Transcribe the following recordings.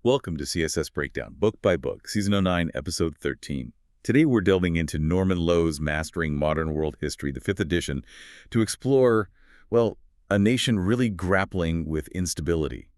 Welcome to CSS Breakdown, book by book, Season 09, Episode 13. Today we're delving into Norman Lowe's Mastering Modern World History, the 5th edition, to explore, well, a nation really grappling with instability.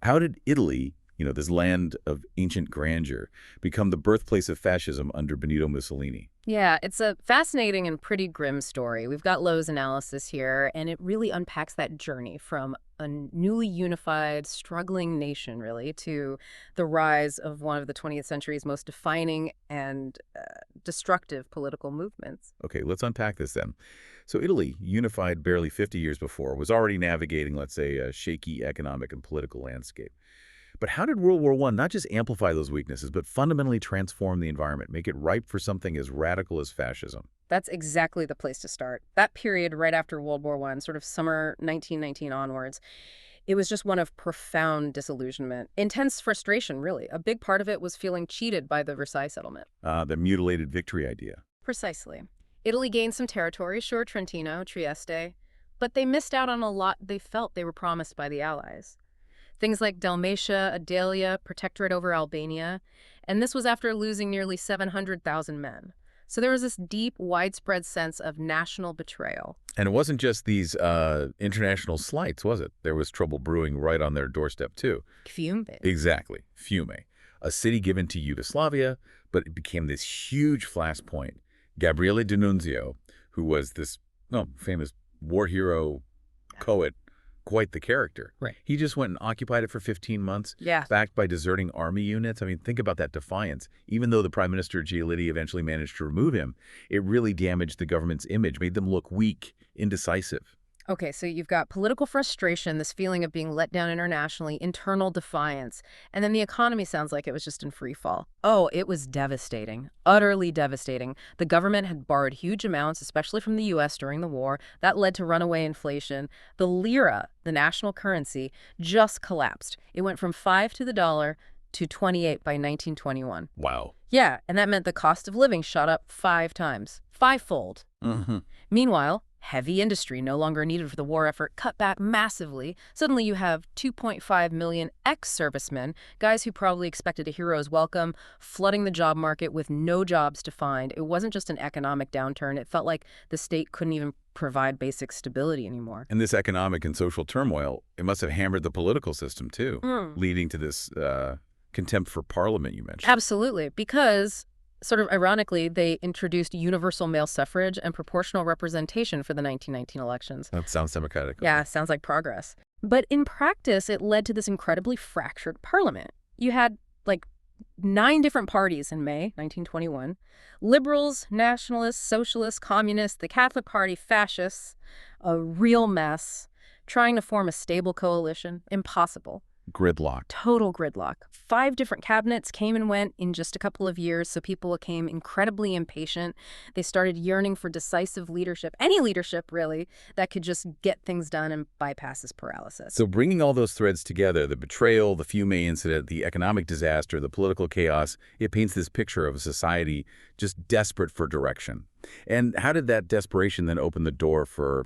How did Italy, this land of ancient grandeur, become the birthplace of fascism under Benito Mussolini? Yeah, it's a fascinating and pretty grim story. We've got Lowe's analysis here, and it really unpacks that journey from a newly unified, struggling nation, really, to the rise of one of the 20th century's most defining and destructive political movements. Okay, let's unpack this then. So Italy, unified barely 50 years before, was already navigating, let's say, a shaky economic and political landscape. But how did World War I not just amplify those weaknesses, but fundamentally transform the environment, make it ripe for something as radical as fascism? That's exactly the place to start. That period right after World War I, sort of summer 1919 onwards, it was just one of profound disillusionment, intense frustration, really. A big part of it was feeling cheated by the Versailles settlement. The mutilated victory idea. Precisely. Italy gained some territory, sure, Trentino, Trieste, but they missed out on a lot they felt they were promised by the Allies. Things like Dalmatia, Adelia, Protectorate over Albania, and this was after losing nearly 700,000 men. So there was this deep, widespread sense of national betrayal. And it wasn't just these international slights, was it? There was trouble brewing right on their doorstep, too. Fiume. Exactly. Fiume. A city given to Yugoslavia, but it became this huge flashpoint. Gabriele D'Annunzio, who was this famous war hero, poet, quite the character. Right. He just went and occupied it for 15 months, Yeah. backed by deserting army units. I mean, think about that defiance. Even though the Prime Minister Giolitti eventually managed to remove him, it really damaged the government's image, made them look weak, indecisive. Okay, so you've got political frustration, this feeling of being let down internationally, internal defiance, and then the economy sounds like it was just in free fall. Oh, it was devastating, utterly devastating. The government had borrowed huge amounts, especially from the U.S. during the war. That led to runaway inflation. The lira, the national currency, just collapsed. It went from 5 to the dollar to 28 by 1921. Wow. Yeah, and that meant the cost of living shot up 5 times, fivefold. Meanwhile, heavy industry, no longer needed for the war effort, cut back massively. Suddenly you have 2.5 million ex-servicemen, guys who probably expected a hero's welcome, flooding the job market with no jobs to find. It wasn't just an economic downturn. It felt like the state couldn't even provide basic stability anymore. And this economic and social turmoil, it must have hammered the political system, too, leading to this contempt for parliament you mentioned. Absolutely, because sort of ironically, they introduced universal male suffrage and proportional representation for the 1919 elections. That sounds democratic. Yeah, sounds like progress. But in practice, it led to this incredibly fractured parliament. You had, 9 different parties in May 1921. Liberals, nationalists, socialists, communists, the Catholic Party, fascists. A real mess. Trying to form a stable coalition. Impossible. Gridlock. Total gridlock. 5 different cabinets came and went in just a couple of years, so people became incredibly impatient. They started yearning for decisive leadership, any leadership, really, that could just get things done and bypass this paralysis. So bringing all those threads together, the betrayal, the Fiume incident, the economic disaster, the political chaos, it paints this picture of a society just desperate for direction. And how did that desperation then open the door for,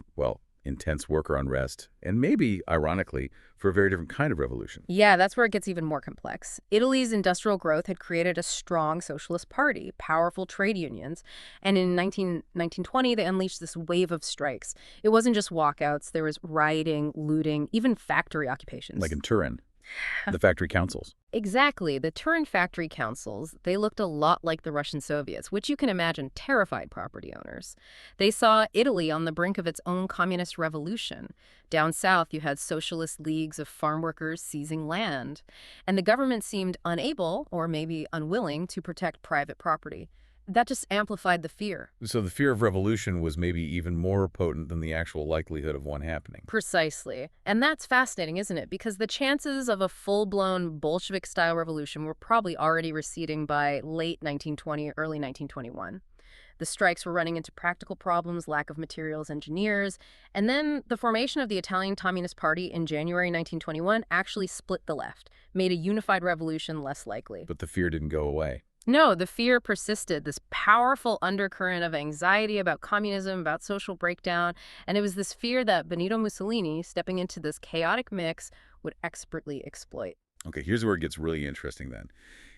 intense worker unrest, and maybe, ironically, for a very different kind of revolution? Yeah, that's where it gets even more complex. Italy's industrial growth had created a strong socialist party, powerful trade unions, and in 1920, they unleashed this wave of strikes. It wasn't just walkouts, there was rioting, looting, even factory occupations. Like in Turin, the factory councils. Exactly. The Turin factory councils, they looked a lot like the Russian Soviets, which you can imagine terrified property owners. They saw Italy on the brink of its own communist revolution. Down south, you had socialist leagues of farm workers seizing land. And the government seemed unable, or maybe unwilling, to protect private property. That just amplified the fear. So the fear of revolution was maybe even more potent than the actual likelihood of one happening. Precisely. And that's fascinating, isn't it? Because the chances of a full-blown Bolshevik-style revolution were probably already receding by late 1920, early 1921. The strikes were running into practical problems, lack of materials, engineers, and then the formation of the Italian Communist Party in January 1921 actually split the left, made a unified revolution less likely. But the fear didn't go away. No, the fear persisted, this powerful undercurrent of anxiety about communism, about social breakdown, and it was this fear that Benito Mussolini, stepping into this chaotic mix, would expertly exploit. Okay, here's where it gets really interesting then.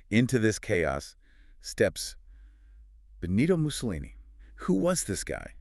Into this chaos steps Benito Mussolini. Who was this guy?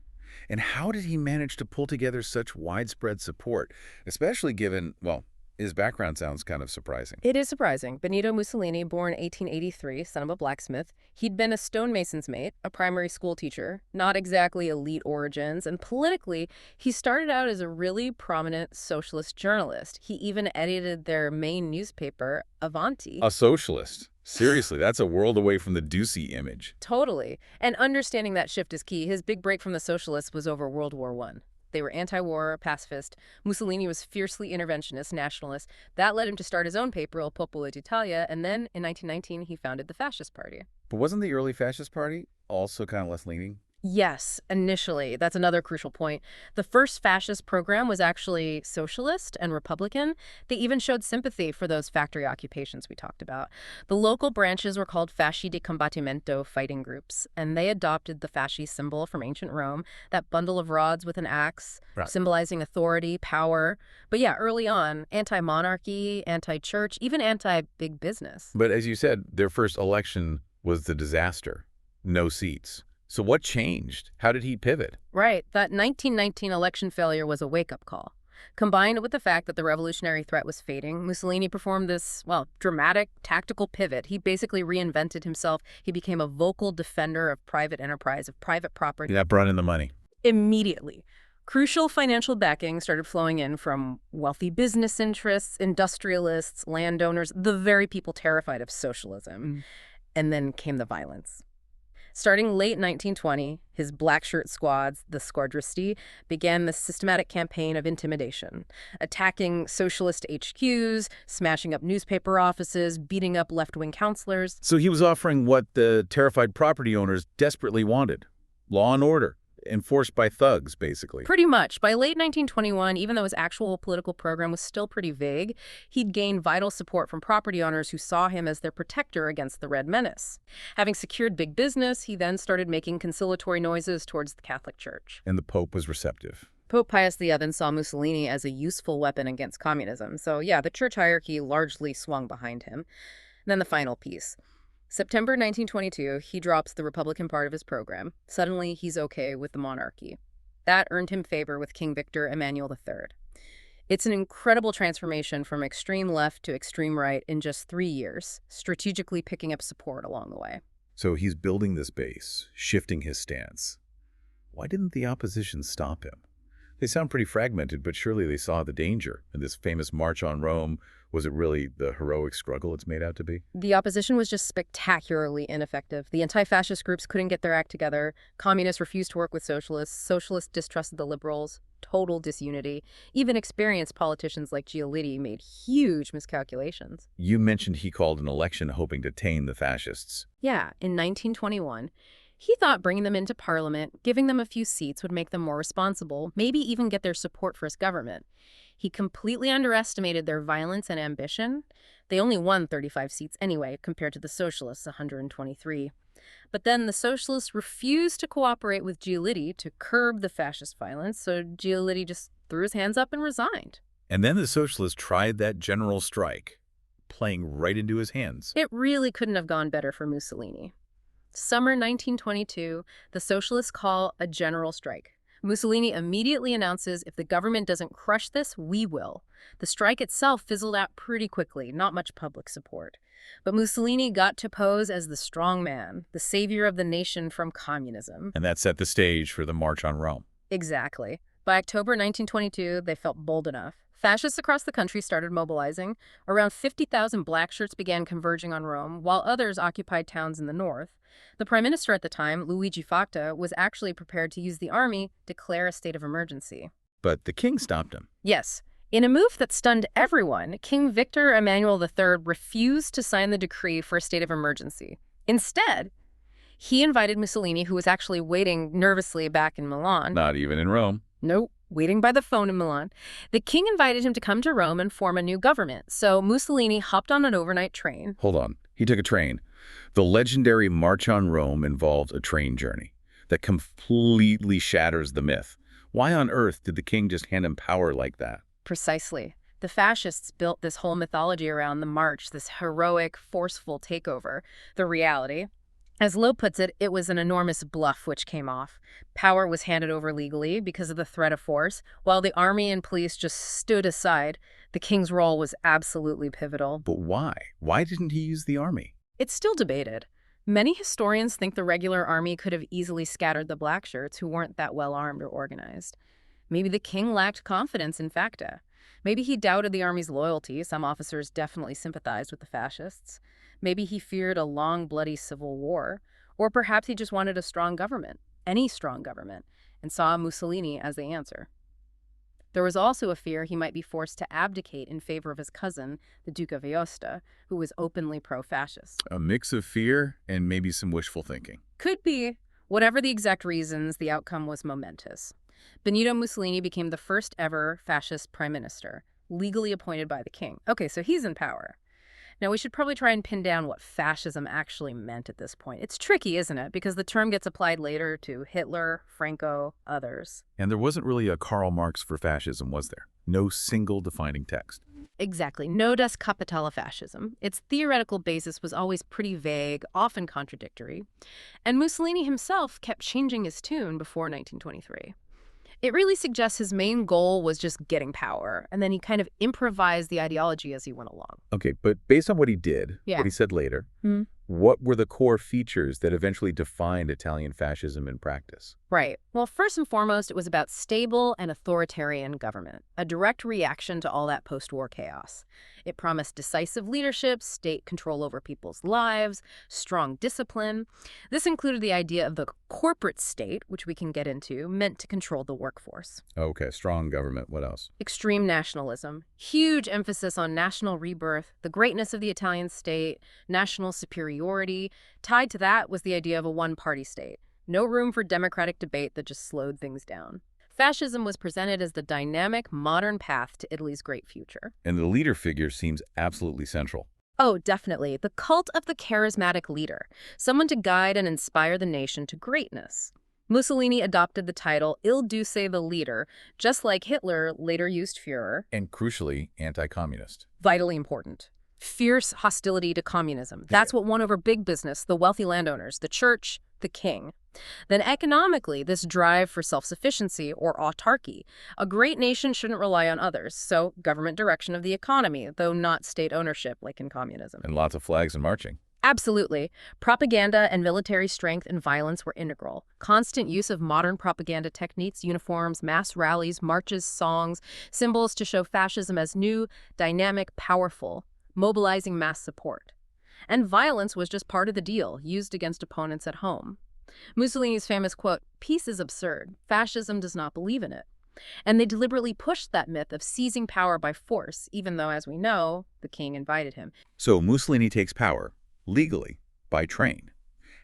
And how did he manage to pull together such widespread support, especially given, well, his background sounds kind of surprising. It is surprising. Benito Mussolini, born 1883, son of a blacksmith. He'd been a stonemason's mate, a primary school teacher, not exactly elite origins, and politically, he started out as a really prominent socialist journalist. He even edited their main newspaper, Avanti. A socialist. Seriously, that's a world away from the Ducey image. Totally. And understanding that shift is key. His big break from the socialists was over World War I. They were anti-war, pacifist. Mussolini was fiercely interventionist, nationalist. That led him to start his own paper, Il Popolo d'Italia, and then in 1919 he founded the Fascist Party. But wasn't the early Fascist Party also kind of less leaning? Yes, initially. That's another crucial point. The first fascist program was actually socialist and Republican. They even showed sympathy for those factory occupations we talked about. The local branches were called Fasci di Combattimento, fighting groups, and they adopted the fasci symbol from ancient Rome, that bundle of rods with an axe, Right. symbolizing authority, power. But yeah, early on, anti-monarchy, anti-church, even anti-big business. But as you said, their first election was the disaster. No seats. So what changed? How did he pivot? Right. That 1919 election failure was a wake-up call. Combined with the fact that the revolutionary threat was fading, Mussolini performed this, well, dramatic tactical pivot. He basically reinvented himself. He became a vocal defender of private enterprise, of private property. That brought in the money. Immediately. Crucial financial backing started flowing in from wealthy business interests, industrialists, landowners, the very people terrified of socialism. And then came the violence. Starting late 1920, his black shirt squads, the Squadristi, began the systematic campaign of intimidation, attacking socialist HQs, smashing up newspaper offices, beating up left-wing counselors. So he was offering what the terrified property owners desperately wanted. Law and order, enforced by thugs, basically. Pretty much. By late 1921, even though his actual political program was still pretty vague, he'd gained vital support from property owners who saw him as their protector against the Red Menace. Having secured big business, he then started making conciliatory noises towards the Catholic Church. And the Pope was receptive. Pope Pius XI saw Mussolini as a useful weapon against communism. So yeah, the church hierarchy largely swung behind him. And then the final piece. September 1922, he drops the Republican part of his program. Suddenly, he's okay with the monarchy. That earned him favor with King Victor Emmanuel III. It's an incredible transformation from extreme left to extreme right in just 3 years, strategically picking up support along the way. So he's building this base, shifting his stance. Why didn't the opposition stop him? They sound pretty fragmented, but surely they saw the danger. And this famous March on Rome, was it really the heroic struggle it's made out to be? The opposition was just spectacularly ineffective. The anti-fascist groups couldn't get their act together. Communists refused to work with socialists. Socialists distrusted the liberals. Total disunity. Even experienced politicians like Giolitti made huge miscalculations. You mentioned he called an election hoping to tame the fascists. Yeah, in 1921, he thought bringing them into parliament, giving them a few seats would make them more responsible, maybe even get their support for his government. He completely underestimated their violence and ambition. They only won 35 seats anyway, compared to the socialists' 123. But then the socialists refused to cooperate with Giolitti to curb the fascist violence, so Giolitti just threw his hands up and resigned. And then the socialists tried that general strike, playing right into his hands. It really couldn't have gone better for Mussolini. Summer 1922, the socialists call a general strike. Mussolini immediately announces, if the government doesn't crush this, we will. The strike itself fizzled out pretty quickly, not much public support. But Mussolini got to pose as the strong man, the savior of the nation from communism. And that set the stage for the March on Rome. Exactly. By October 1922, they felt bold enough. Fascists across the country started mobilizing. Around 50,000 black shirts began converging on Rome, while others occupied towns in the north. The prime minister at the time, Luigi Facta, was actually prepared to use the army to declare a state of emergency. But the king stopped him. Yes. In a move that stunned everyone, King Victor Emmanuel III refused to sign the decree for a state of emergency. Instead, he invited Mussolini, who was actually waiting nervously back in Milan. Not even in Rome. Nope. Waiting by the phone in Milan. The king invited him to come to Rome and form a new government. So Mussolini hopped on an overnight train. Hold on. He took a train. The legendary March on Rome involved a train journey that completely shatters the myth. Why on earth did the king just hand him power like that? Precisely. The fascists built this whole mythology around the march, this heroic, forceful takeover. The reality, as Lowe puts it, it was an enormous bluff which came off. Power was handed over legally because of the threat of force, while the army and police just stood aside. The king's role was absolutely pivotal. But why? Why didn't he use the army? It's still debated. Many historians think the regular army could have easily scattered the blackshirts who weren't that well armed or organized. Maybe the king lacked confidence in facta. Maybe he doubted the army's loyalty. Some officers definitely sympathized with the fascists. Maybe he feared a long, bloody civil war. Or perhaps he just wanted a strong government, any strong government, and saw Mussolini as the answer. There was also a fear he might be forced to abdicate in favor of his cousin, the Duke of Aosta, who was openly pro-fascist. A mix of fear and maybe some wishful thinking. Could be. Whatever the exact reasons, the outcome was momentous. Benito Mussolini became the first ever fascist prime minister, legally appointed by the king. Okay, so he's in power. Now, we should probably try and pin down what fascism actually meant at this point. It's tricky, isn't it? Because the term gets applied later to Hitler, Franco, others. And there wasn't really a Karl Marx for fascism, was there? No single defining text. Exactly. No das Kapital of fascism. Its theoretical basis was always pretty vague, often contradictory. And Mussolini himself kept changing his tune before 1923. It really suggests his main goal was just getting power, and then he kind of improvised the ideology as he went along. Okay, but based on what he did, Yeah. what he said later, what were the core features that eventually defined Italian fascism in practice? Right. Well, first and foremost, it was about stable and authoritarian government, a direct reaction to all that post-war chaos. It promised decisive leadership, state control over people's lives, strong discipline. This included the idea of the corporate state, which we can get into, meant to control the workforce. Okay, strong government. What else? Extreme nationalism, huge emphasis on national rebirth, the greatness of the Italian state, national superiority. Tied to that was the idea of a one-party state. No room for democratic debate that just slowed things down. Fascism was presented as the dynamic, modern path to Italy's great future. And the leader figure seems absolutely central. Oh, definitely. The cult of the charismatic leader, someone to guide and inspire the nation to greatness. Mussolini adopted the title Il Duce the Leader, just like Hitler later used Führer. And crucially, anti-communist. Vitally important. Fierce hostility to communism. That's what won over big business, the wealthy landowners, the church, the king. Then economically, this drive for self-sufficiency or autarky. A great nation shouldn't rely on others, so government direction of the economy, though not state ownership like in communism. And lots of flags and marching. Absolutely. Propaganda and military strength and violence were integral. Constant use of modern propaganda techniques, uniforms, mass rallies, marches, songs, symbols to show fascism as new, dynamic, powerful, mobilizing mass support. And violence was just part of the deal, used against opponents at home. Mussolini's famous quote, "Peace is absurd. Fascism does not believe in it." And they deliberately pushed that myth of seizing power by force, even though, as we know, the king invited him. So Mussolini takes power, legally, by train.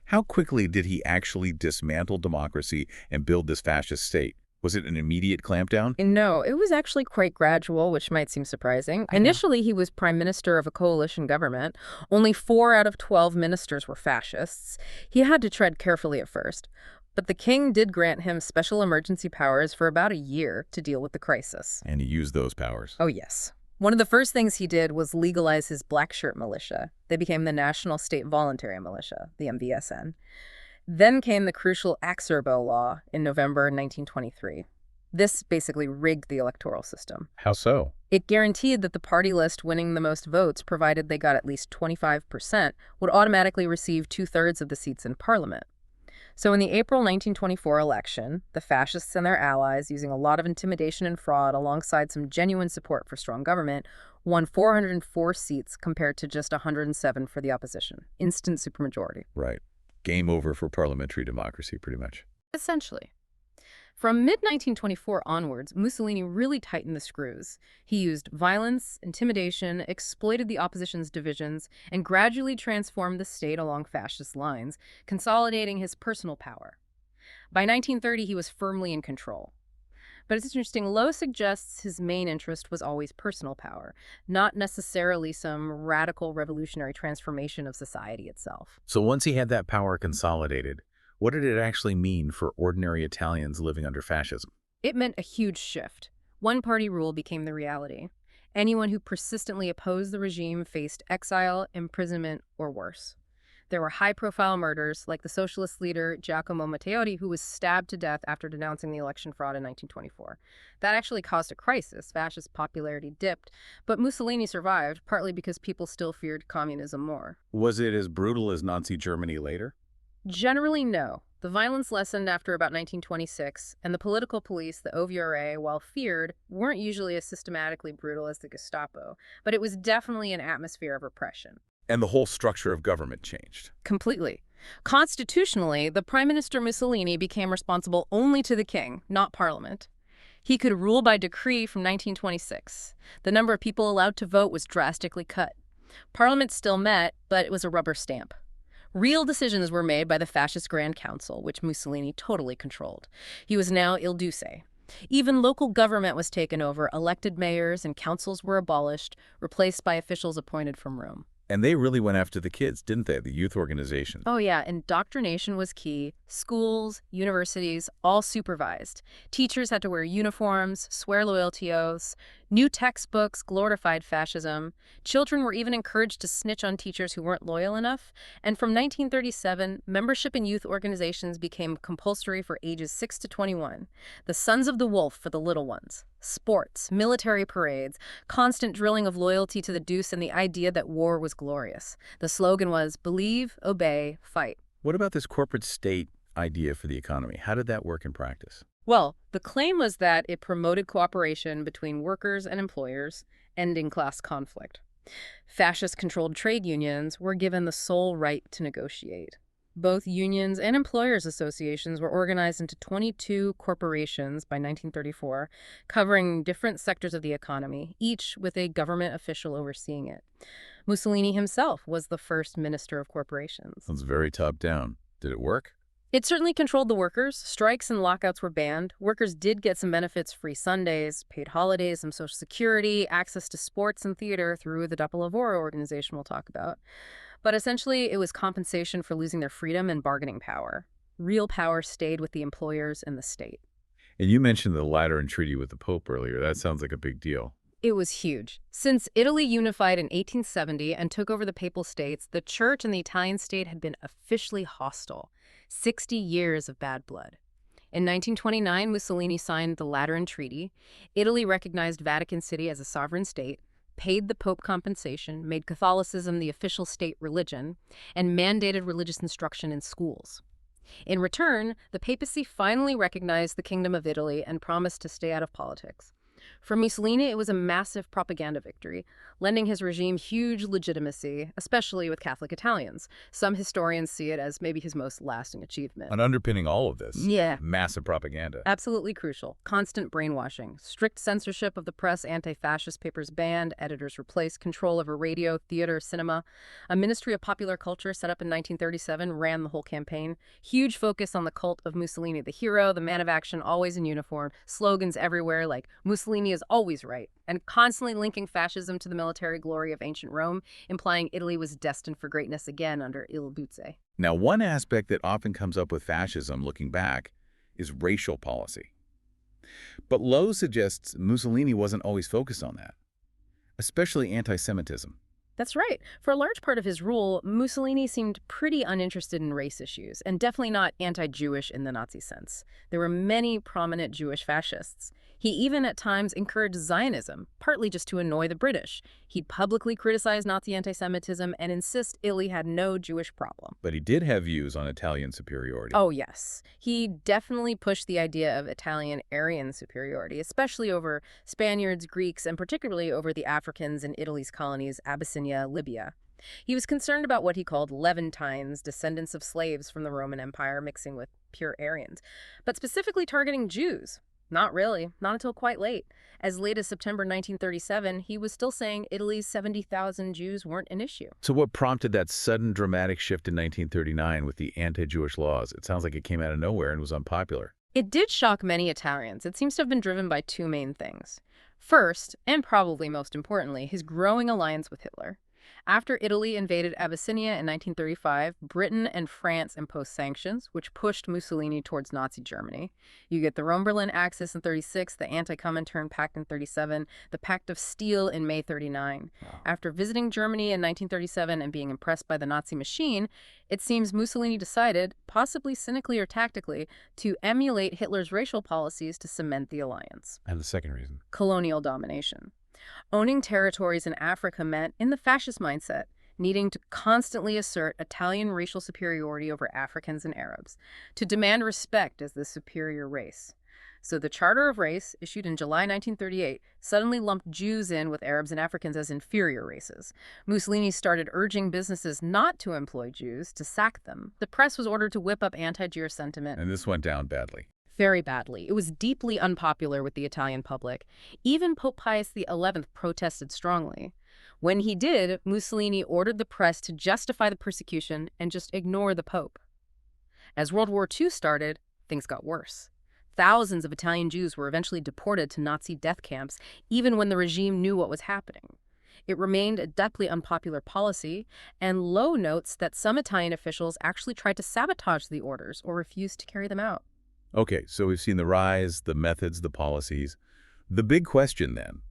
How quickly did he actually dismantle democracy and build this fascist state? Was it an immediate clampdown? No, it was actually quite gradual, which might seem surprising. Initially, he was prime minister of a coalition government. Only 4 out of 12 ministers were fascists. He had to tread carefully at first. But the king did grant him special emergency powers for about a year to deal with the crisis. And he used those powers. Oh, yes. One of the first things he did was legalize his black shirt militia. They became the National State Voluntary Militia, the MVSN. Then came the crucial Axerbo Law in November 1923. This basically rigged the electoral system. How so? It guaranteed that the party list winning the most votes, provided they got at least 25%, would automatically receive 2/3 of the seats in parliament. So in the April 1924 election, the fascists and their allies, using a lot of intimidation and fraud alongside some genuine support for strong government, won 404 seats compared to just 107 for the opposition. Instant supermajority. Right. Game over for parliamentary democracy, pretty much. Essentially. From mid-1924 onwards, Mussolini really tightened the screws. He used violence, intimidation, exploited the opposition's divisions, and gradually transformed the state along fascist lines, consolidating his personal power. By 1930, he was firmly in control. But it's interesting, Lowe suggests his main interest was always personal power, not necessarily some radical revolutionary transformation of society itself. So once he had that power consolidated, what did it actually mean for ordinary Italians living under fascism? It meant a huge shift. One-party rule became the reality. Anyone who persistently opposed the regime faced exile, imprisonment, or worse. There were high-profile murders, like the socialist leader Giacomo Matteotti, who was stabbed to death after denouncing the election fraud in 1924. That actually caused a crisis. Fascist popularity dipped, but Mussolini survived, partly because people still feared communism more. Was it as brutal as Nazi Germany later? Generally, no. The violence lessened after about 1926, and the political police, the OVRA, while feared, weren't usually as systematically brutal as the Gestapo, but it was definitely an atmosphere of repression. And the whole structure of government changed. Completely. Constitutionally, the Prime Minister Mussolini became responsible only to the king, not parliament. He could rule by decree from 1926. The number of people allowed to vote was drastically cut. Parliament still met, but it was a rubber stamp. Real decisions were made by the Fascist Grand Council, which Mussolini totally controlled. He was now il duce. Even local government was taken over, elected mayors and councils were abolished, replaced by officials appointed from Rome. And they really went after the kids, didn't they? The youth organization. Oh yeah, indoctrination was key. Schools, universities, all supervised. Teachers had to wear uniforms, swear loyalty oaths. New textbooks glorified fascism. Children were even encouraged to snitch on teachers who weren't loyal enough. And from 1937, membership in youth organizations became compulsory for ages 6 to 21. The Sons of the Wolf for the little ones. Sports, military parades, constant drilling of loyalty to the deuce and the idea that war was glorious. The slogan was, believe, obey, fight. What about this corporate state idea for the economy? How did that work in practice? Well, the claim was that it promoted cooperation between workers and employers, ending class conflict. Fascist-controlled trade unions were given the sole right to negotiate. Both unions and employers' associations were organized into 22 corporations by 1934, covering different sectors of the economy, each with a government official overseeing it. Mussolini himself was the first minister of corporations. Sounds very top-down. Did it work? It certainly controlled the workers. Strikes and lockouts were banned. Workers did get some benefits: free Sundays, paid holidays, some Social Security, access to sports and theater through the WWII organization we'll talk about. But essentially, it was compensation for losing their freedom and bargaining power. Real power stayed with the employers and the state. And you mentioned the Lateran Treaty with the Pope earlier. That sounds like a big deal. It was huge. Since Italy unified in 1870 and took over the Papal States, the Church and the Italian state had been officially hostile. 60 years of bad blood. In 1929, Mussolini signed the Lateran Treaty. Italy recognized Vatican City as a sovereign state, paid the Pope compensation, made Catholicism the official state religion, and mandated religious instruction in schools. In return, the papacy finally recognized the Kingdom of Italy and promised to stay out of politics. For Mussolini, it was a massive propaganda victory, lending his regime huge legitimacy, especially with Catholic Italians. Some historians see it as maybe his most lasting achievement. And underpinning all of this, Yeah. massive propaganda. Absolutely crucial. Constant brainwashing, strict censorship of the press, anti-fascist papers banned, editors replaced, control over radio, theater, cinema. A Ministry of Popular Culture set up in 1937 ran the whole campaign. Huge focus on the cult of Mussolini, the hero, the man of action, always in uniform, slogans everywhere like Mussolini is always right, and constantly linking fascism to the military glory of ancient Rome, implying Italy was destined for greatness again under Il Duce. Now, one aspect that often comes up with fascism, looking back, is racial policy. But Lowe suggests Mussolini wasn't always focused on that, especially anti-Semitism. That's right. For a large part of his rule, Mussolini seemed pretty uninterested in race issues, and definitely not anti-Jewish in the Nazi sense. There were many prominent Jewish fascists. He even at times encouraged Zionism, partly just to annoy the British. He'd publicly criticize Nazi anti-Semitism and insist Italy had no Jewish problem. But he did have views on Italian superiority. Oh, yes. He definitely pushed the idea of Italian Aryan superiority, especially over Spaniards, Greeks, and particularly over the Africans in Italy's colonies, Abyssinia, Libya. He was concerned about what he called Levantines, descendants of slaves from the Roman Empire mixing with pure Aryans, but specifically targeting Jews. Not really, not until quite late. As late as September 1937, he was still saying Italy's 70,000 Jews weren't an issue. So what prompted that sudden dramatic shift in 1939 with the anti-Jewish laws? It sounds like it came out of nowhere and was unpopular. It did shock many Italians. It seems to have been driven by two main things. First, and probably most importantly, his growing alliance with Hitler. After Italy invaded Abyssinia in 1935, Britain and France imposed sanctions, which pushed Mussolini towards Nazi Germany. You get the Rome-Berlin Axis in 36, the Anti-Comintern Pact in 37, the Pact of Steel in May 39. Wow. After visiting Germany in 1937 and being impressed by the Nazi machine, it seems Mussolini decided, possibly cynically or tactically, to emulate Hitler's racial policies to cement the alliance. And the second reason? Colonial domination. Owning territories in Africa meant, in the fascist mindset, needing to constantly assert Italian racial superiority over Africans and Arabs, to demand respect as the superior race. So the Charter of Race, issued in July 1938, suddenly lumped Jews in with Arabs and Africans as inferior races. Mussolini started urging businesses not to employ Jews, to sack them. The press was ordered to whip up anti-Jew sentiment. And this went down badly. Very badly. It was deeply unpopular with the Italian public. Even Pope Pius XI protested strongly. When he did, Mussolini ordered the press to justify the persecution and just ignore the Pope. As World War II started, things got worse. Thousands of Italian Jews were eventually deported to Nazi death camps, even when the regime knew what was happening. It remained a deeply unpopular policy, and Lowe notes that some Italian officials actually tried to sabotage the orders or refused to carry them out. Okay, so we've seen the rise, the methods, the policies. The big question then,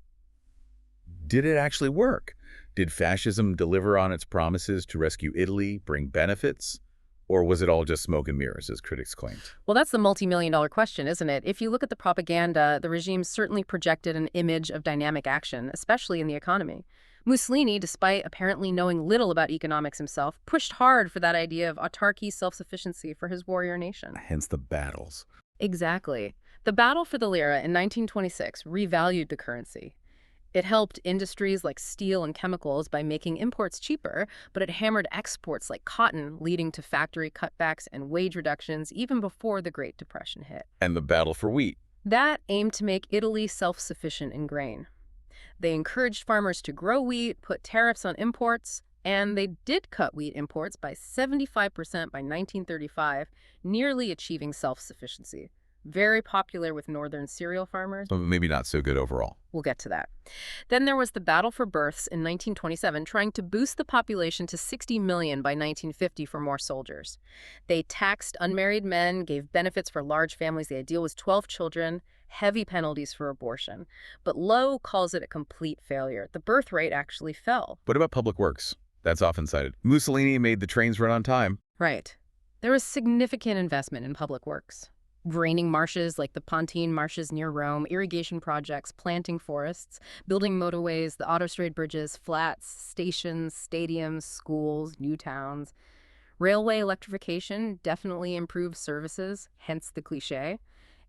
did it actually work? Did fascism deliver on its promises to rescue Italy, bring benefits? Or was it all just smoke and mirrors, as critics claimed? Well, that's the multi-million-dollar question, isn't it? If you look at the propaganda, the regime certainly projected an image of dynamic action, especially in the economy. Mussolini, despite apparently knowing little about economics himself, pushed hard for that idea of autarky, self-sufficiency for his warrior nation. Hence the battles. Exactly. The battle for the lira in 1926 revalued the currency. It helped industries like steel and chemicals by making imports cheaper, but it hammered exports like cotton, leading to factory cutbacks and wage reductions even before the Great Depression hit. And the battle for wheat. That aimed to make Italy self-sufficient in grain. They encouraged farmers to grow wheat, put tariffs on imports, and they did cut wheat imports by 75% by 1935, nearly achieving self-sufficiency. Very popular with northern cereal farmers. But maybe not so good overall. We'll get to that. Then there was the battle for births in 1927, trying to boost the population to 60 million by 1950 for more soldiers. They taxed unmarried men, gave benefits for large families. The ideal was 12 children, heavy penalties for abortion. But Lowe calls it a complete failure. The birth rate actually fell. What about public works? That's often cited. Mussolini made the trains run on time. Right. There was significant investment in public works. Draining marshes like the Pontine marshes near Rome, irrigation projects, planting forests, building motorways, the autostrade bridges, flats, stations, stadiums, schools, new towns. Railway electrification definitely improved services, hence the cliché.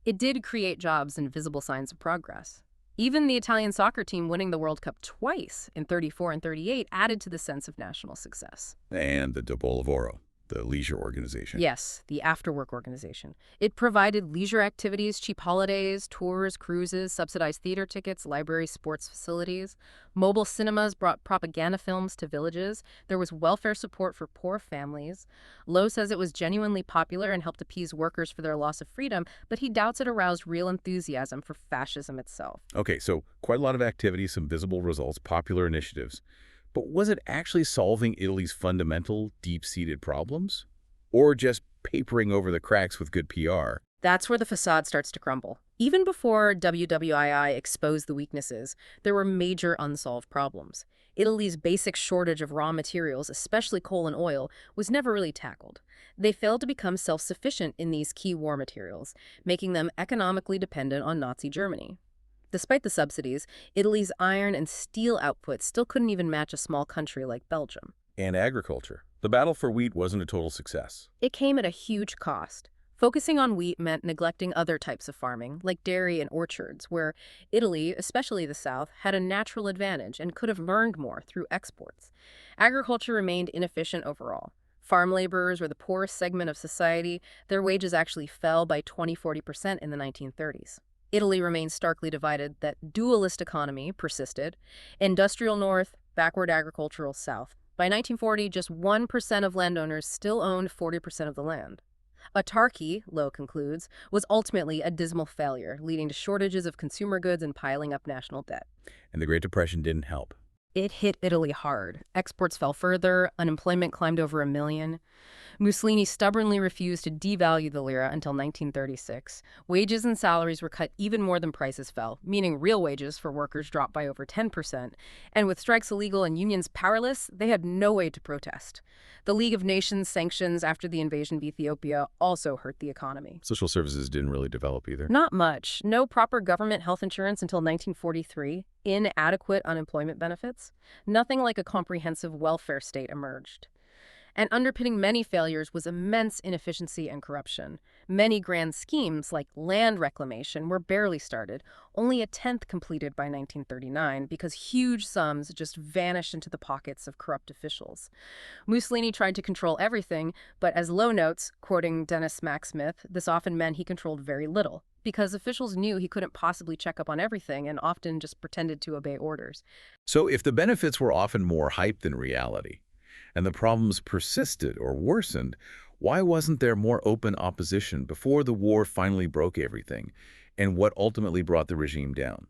It did create jobs and visible signs of progress. Even the Italian soccer team winning the World Cup twice, in 34 and 38, added to the sense of national success. And the Dopo Lavoro, the leisure organization. Yes, the after-work organization. It provided leisure activities, cheap holidays, tours, cruises, subsidized theater tickets, libraries, sports facilities. Mobile cinemas brought propaganda films to villages. There was welfare support for poor families. Lowe says it was genuinely popular and helped appease workers for their loss of freedom, but he doubts it aroused real enthusiasm for fascism itself. Okay, so quite a lot of activity, some visible results, popular initiatives. But was it actually solving Italy's fundamental, deep-seated problems? Or just papering over the cracks with good PR? That's where the facade starts to crumble. Even before WWII exposed the weaknesses, there were major unsolved problems. Italy's basic shortage of raw materials, especially coal and oil, was never really tackled. They failed to become self-sufficient in these key war materials, making them economically dependent on Nazi Germany. Despite the subsidies, Italy's iron and steel output still couldn't even match a small country like Belgium. And agriculture. The battle for wheat wasn't a total success. It came at a huge cost. Focusing on wheat meant neglecting other types of farming, like dairy and orchards, where Italy, especially the South, had a natural advantage and could have earned more through exports. Agriculture remained inefficient overall. Farm laborers were the poorest segment of society. Their wages actually fell by 20–40% in the 1930s. Italy remained starkly divided. That dualist economy persisted. Industrial North, backward agricultural South. By 1940, just 1% of landowners still owned 40% of the land. Autarky, Lowe concludes, was ultimately a dismal failure, leading to shortages of consumer goods and piling up national debt. And the Great Depression didn't help. It hit Italy hard. Exports fell further, unemployment climbed over 1 million. Mussolini stubbornly refused to devalue the lira until 1936. Wages and salaries were cut even more than prices fell, meaning real wages for workers dropped by over 10%. And with strikes illegal and unions powerless, they had no way to protest. The League of Nations sanctions after the invasion of Ethiopia also hurt the economy. Social services didn't really develop either. Not much. No proper government health insurance until 1943. Inadequate unemployment benefits. Nothing like a comprehensive welfare state emerged. And underpinning many failures was immense inefficiency and corruption. Many grand schemes, like land reclamation, were barely started, only a tenth completed by 1939 because huge sums just vanished into the pockets of corrupt officials. Mussolini tried to control everything, but as Lowe notes, quoting Dennis Mack-Smith, this often meant he controlled very little, because officials knew he couldn't possibly check up on everything and often just pretended to obey orders. So if the benefits were often more hype than reality, and the problems persisted or worsened, why wasn't there more open opposition before the war finally broke everything, and what ultimately brought the regime down?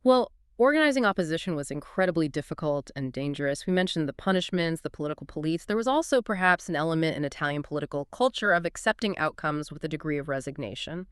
Well, organizing opposition was incredibly difficult and dangerous. We mentioned the punishments, the political police. There was also perhaps an element in Italian political culture of accepting outcomes with a degree of resignation.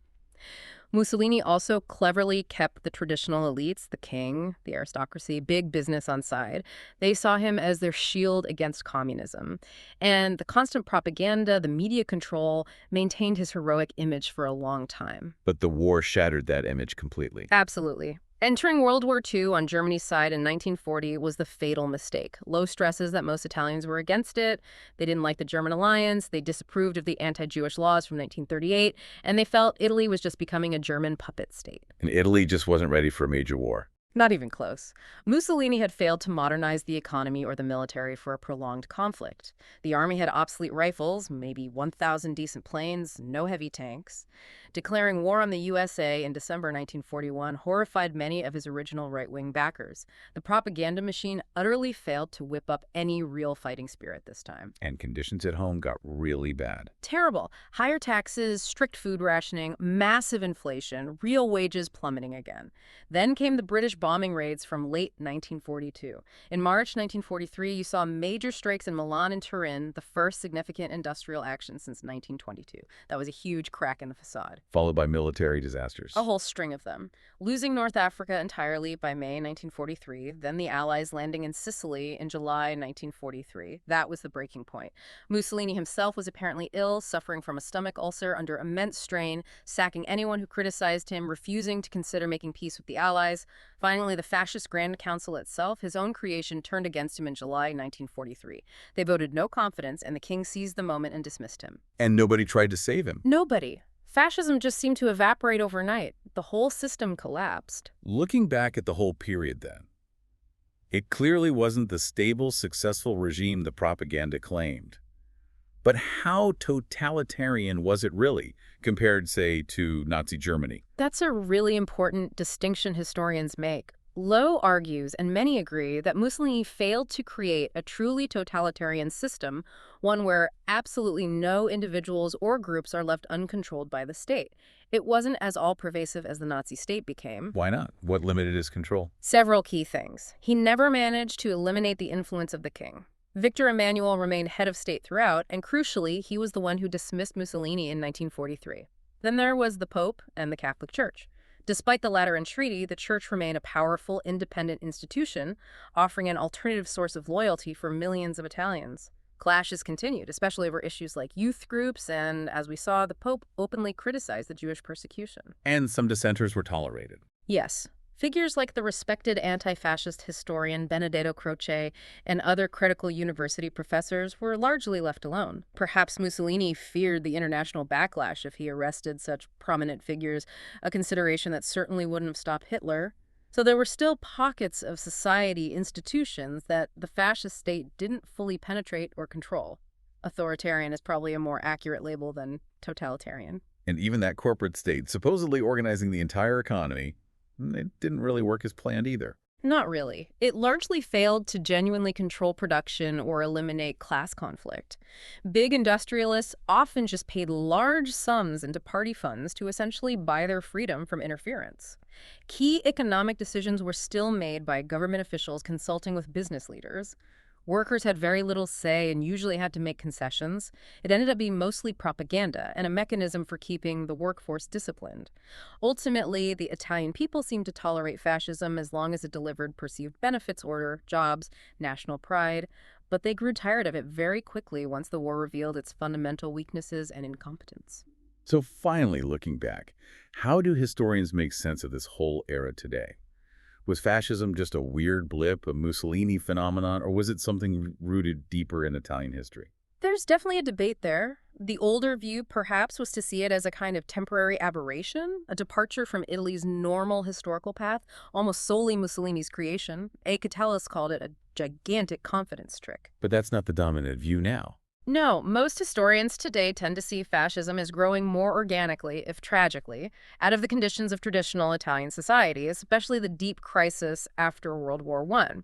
Mussolini also cleverly kept the traditional elites, the king, the aristocracy, big business on side. They saw him as their shield against communism. And the constant propaganda, the media control, maintained his heroic image for a long time. But the war shattered that image completely. Absolutely. Entering World War II on Germany's side in 1940 was the fatal mistake. Low stresses that most Italians were against it. They didn't like the German alliance. They disapproved of the anti-Jewish laws from 1938. And they felt Italy was just becoming a German puppet state. And Italy just wasn't ready for a major war. Not even close. Mussolini had failed to modernize the economy or the military for a prolonged conflict. The army had obsolete rifles, maybe 1,000 decent planes, no heavy tanks. Declaring war on the USA in December 1941 horrified many of his original right-wing backers. The propaganda machine utterly failed to whip up any real fighting spirit this time. And conditions at home got really bad. Terrible. Higher taxes, strict food rationing, massive inflation, real wages plummeting again. Then came the British bombing raids from late 1942. In March 1943, you saw major strikes in Milan and Turin, the first significant industrial action since 1922. That was a huge crack in the facade. Followed by military disasters. A whole string of them. Losing North Africa entirely by May 1943, then the Allies landing in Sicily in July 1943. That was the breaking point. Mussolini himself was apparently ill, suffering from a stomach ulcer under immense strain, sacking anyone who criticized him, refusing to consider making peace with the Allies. Finally, the fascist Grand Council itself, his own creation, turned against him in July 1943. They voted no confidence, and the king seized the moment and dismissed him. And nobody tried to save him. Nobody. Fascism just seemed to evaporate overnight. The whole system collapsed. Looking back at the whole period then, it clearly wasn't the stable, successful regime the propaganda claimed. But how totalitarian was it really, compared, say, to Nazi Germany? That's a really important distinction historians make. Lowe argues, and many agree, that Mussolini failed to create a truly totalitarian system, one where absolutely no individuals or groups are left uncontrolled by the state. It wasn't as all-pervasive as the Nazi state became. Why not? What limited his control? Several key things. He never managed to eliminate the influence of the king. Victor Emmanuel remained head of state throughout, and crucially, he was the one who dismissed Mussolini in 1943. Then there was the Pope and the Catholic Church. Despite the Lateran Treaty, the Church remained a powerful, independent institution, offering an alternative source of loyalty for millions of Italians. Clashes continued, especially over issues like youth groups, and, as we saw, the Pope openly criticized the Jewish persecution. And some dissenters were tolerated. Yes. Figures like the respected anti-fascist historian Benedetto Croce and other critical university professors were largely left alone. Perhaps Mussolini feared the international backlash if he arrested such prominent figures, a consideration that certainly wouldn't have stopped Hitler. So there were still pockets of society institutions that the fascist state didn't fully penetrate or control. Authoritarian is probably a more accurate label than totalitarian. And even that corporate state, supposedly organizing the entire economy, it didn't really work as planned either. Not really. It largely failed to genuinely control production or eliminate class conflict. Big industrialists often just paid large sums into party funds to essentially buy their freedom from interference. Key economic decisions were still made by government officials consulting with business leaders. Workers had very little say and usually had to make concessions. It ended up being mostly propaganda and a mechanism for keeping the workforce disciplined. Ultimately, the Italian people seemed to tolerate fascism as long as it delivered perceived benefits, order, jobs, national pride, but they grew tired of it very quickly once the war revealed its fundamental weaknesses and incompetence. So finally, looking back, how do historians make sense of this whole era today? Was fascism just a weird blip, a Mussolini phenomenon, or was it something rooted deeper in Italian history? There's definitely a debate there. The older view, perhaps, was to see it as a kind of temporary aberration, a departure from Italy's normal historical path, almost solely Mussolini's creation. A. Catullus called it a gigantic confidence trick. But that's not the dominant view now. No, most historians today tend to see fascism as growing more organically, if tragically, out of the conditions of traditional Italian society, especially the deep crisis after World War I.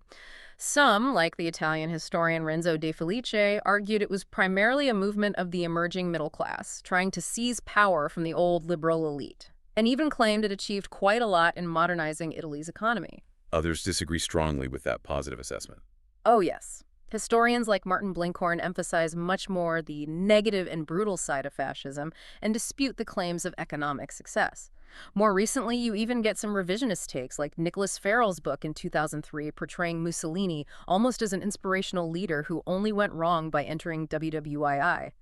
Some, like the Italian historian Renzo De Felice, argued it was primarily a movement of the emerging middle class, trying to seize power from the old liberal elite, and even claimed it achieved quite a lot in modernizing Italy's economy. Others disagree strongly with that positive assessment. Oh, yes. Historians like Martin Blinkhorn emphasize much more the negative and brutal side of fascism and dispute the claims of economic success. More recently, you even get some revisionist takes like Nicholas Farrell's book in 2003 portraying Mussolini almost as an inspirational leader who only went wrong by entering WWII.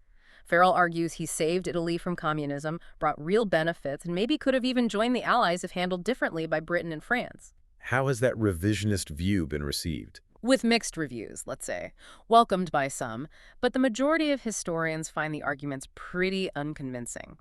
Farrell argues he saved Italy from communism, brought real benefits, and maybe could have even joined the Allies if handled differently by Britain and France. How has that revisionist view been received? With mixed reviews, let's say, welcomed by some, but the majority of historians find the arguments pretty unconvincing.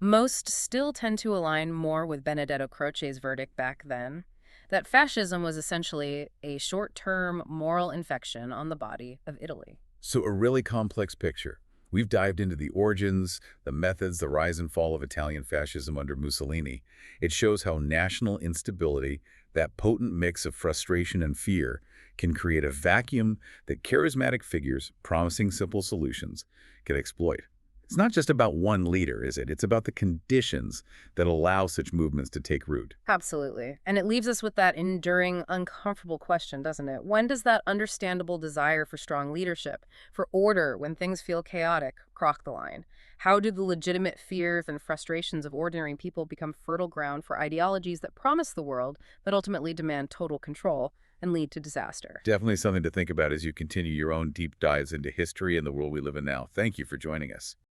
Most still tend to align more with Benedetto Croce's verdict back then, that fascism was essentially a short-term moral infection on the body of Italy. So a really complex picture. We've dived into the origins, the methods, the rise and fall of Italian fascism under Mussolini. It shows how national instability, that potent mix of frustration and fear, can create a vacuum that charismatic figures promising simple solutions can exploit. It's not just about one leader, is it? It's about the conditions that allow such movements to take root. Absolutely. And it leaves us with that enduring, uncomfortable question, doesn't it? When does that understandable desire for strong leadership, for order when things feel chaotic, cross the line? How do the legitimate fears and frustrations of ordinary people become fertile ground for ideologies that promise the world but ultimately demand total control and lead to disaster? Definitely something to think about as you continue your own deep dives into history and the world we live in now. Thank you for joining us.